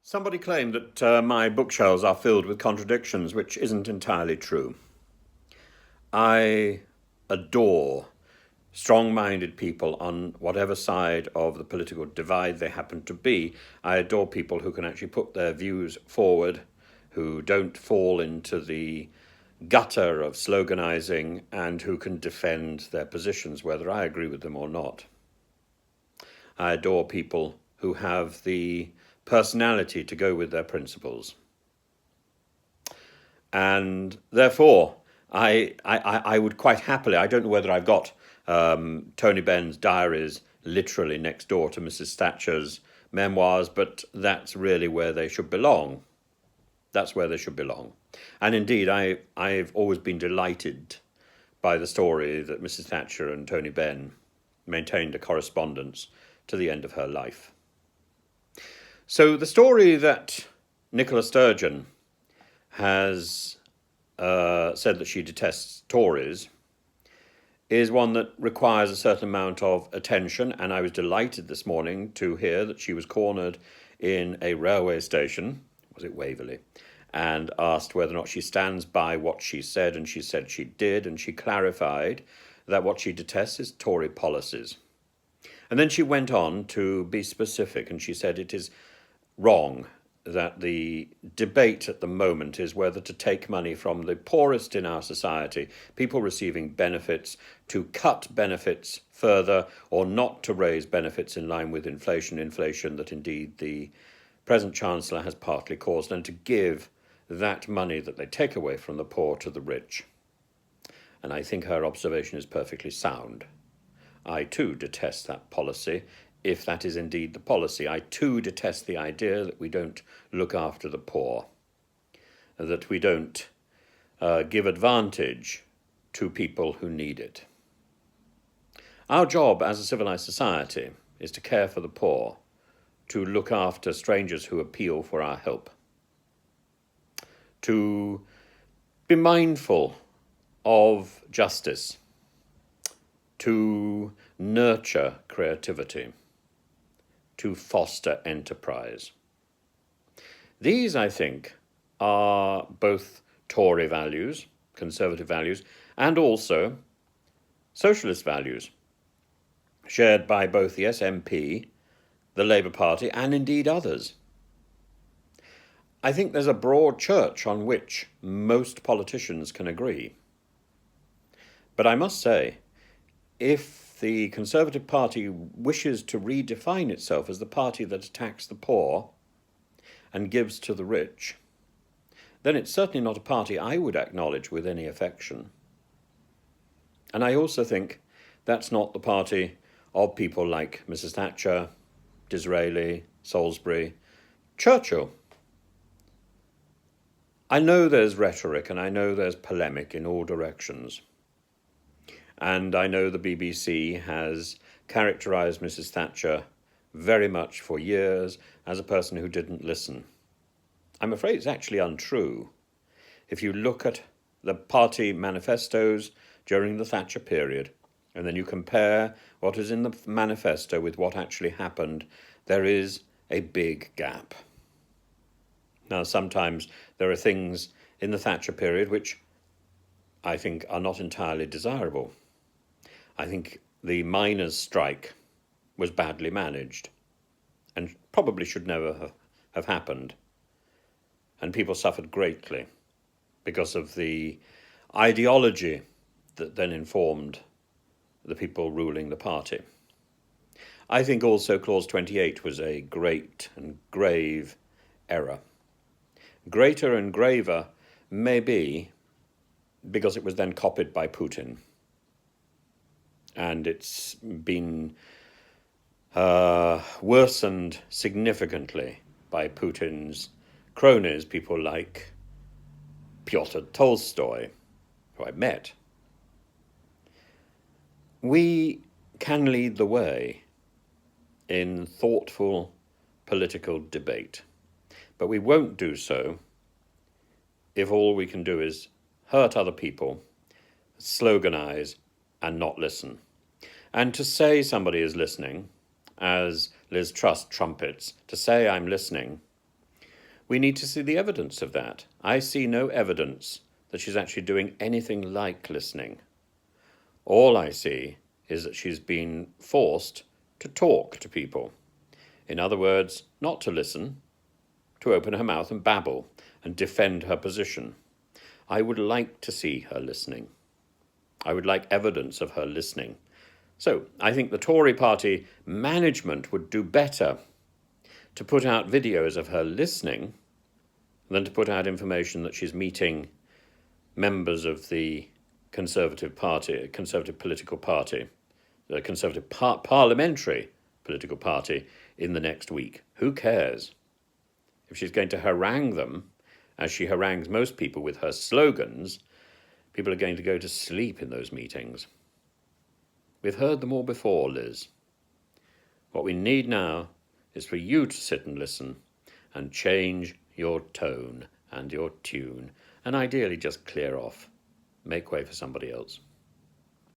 Somebody claimed that my bookshelves are filled with contradictions, which isn't entirely true. I adore strong-minded people on whatever side of the political divide they happen to be. I adore people who can actually put their views forward, who don't fall into the gutter of sloganizing, and who can defend their positions, whether I agree with them or not. I adore people who have the personality to go with their principles. And therefore, I would quite happily, I don't know whether I've got Tony Benn's diaries literally next door to Mrs. Thatcher's memoirs, but that's really where they should belong. That's where they should belong. And indeed, I've always been delighted by the story that Mrs. Thatcher and Tony Benn maintained a correspondence to the end of her life. So the story that Nicola Sturgeon has said that she detests Tories is one that requires a certain amount of attention, and I was delighted this morning to hear that she was cornered in a railway station, was it Waverley, and asked whether or not she stands by what she said, and she said she did, and she clarified that what she detests is Tory policies. And then she went on to be specific, and she said it is wrong that the debate at the moment is whether to take money from the poorest in our society, people receiving benefits, to cut benefits further or not to raise benefits in line with inflation that indeed the present Chancellor has partly caused, and to give that money that they take away from the poor to the rich. And I think her observation is perfectly sound. I too detest that policy, if that is indeed the policy. I too detest the idea that we don't look after the poor, that we don't give advantage to people who need it. Our job as a civilized society is to care for the poor, to look after strangers who appeal for our help, to be mindful of justice, to nurture creativity, to foster enterprise. These, I think, are both Tory values, conservative values, and also socialist values, shared by both the SNP, the Labour Party, and indeed others. I think there's a broad church on which most politicians can agree. But I must say, if the Conservative Party wishes to redefine itself as the party that attacks the poor and gives to the rich, then it's certainly not a party I would acknowledge with any affection. And I also think that's not the party of people like Mrs. Thatcher, Disraeli, Salisbury, Churchill. I know there's rhetoric and I know there's polemic in all directions. And I know the BBC has characterised Mrs. Thatcher very much for years as a person who didn't listen. I'm afraid it's actually untrue. If you look at the party manifestos during the Thatcher period, and then you compare what is in the manifesto with what actually happened, there is a big gap. Now, sometimes there are things in the Thatcher period which I think are not entirely desirable. I think the miners' strike was badly managed and probably should never have happened. And people suffered greatly because of the ideology that then informed the people ruling the party. I think also Clause 28 was a great and grave error. Greater and graver maybe because it was then copied by Putin. And it's been worsened significantly by Putin's cronies, people like Pyotr Tolstoy, who I met. We can lead the way in thoughtful political debate, but we won't do so if all we can do is hurt other people, sloganize, and not listen. And to say somebody is listening, as Liz Truss trumpets, to say I'm listening, We need to see the evidence of that. I see no evidence that she's actually doing anything like listening. All I see is that she's been forced to talk to people. In other words, not to listen, to open her mouth and babble and defend her position. I would like to see her listening. I would like evidence of her listening. So I think the Tory party management would do better to put out videos of her listening than to put out information that she's meeting members of the Conservative Party, Conservative political party, the Conservative parliamentary political party in the next week. Who cares? If she's going to harangue them, as she harangues most people with her slogans, people are going to go to sleep in those meetings. We've heard them all before, Liz. What we need now is for you to sit and listen and change your tone and your tune, and ideally just clear off. Make way for somebody else.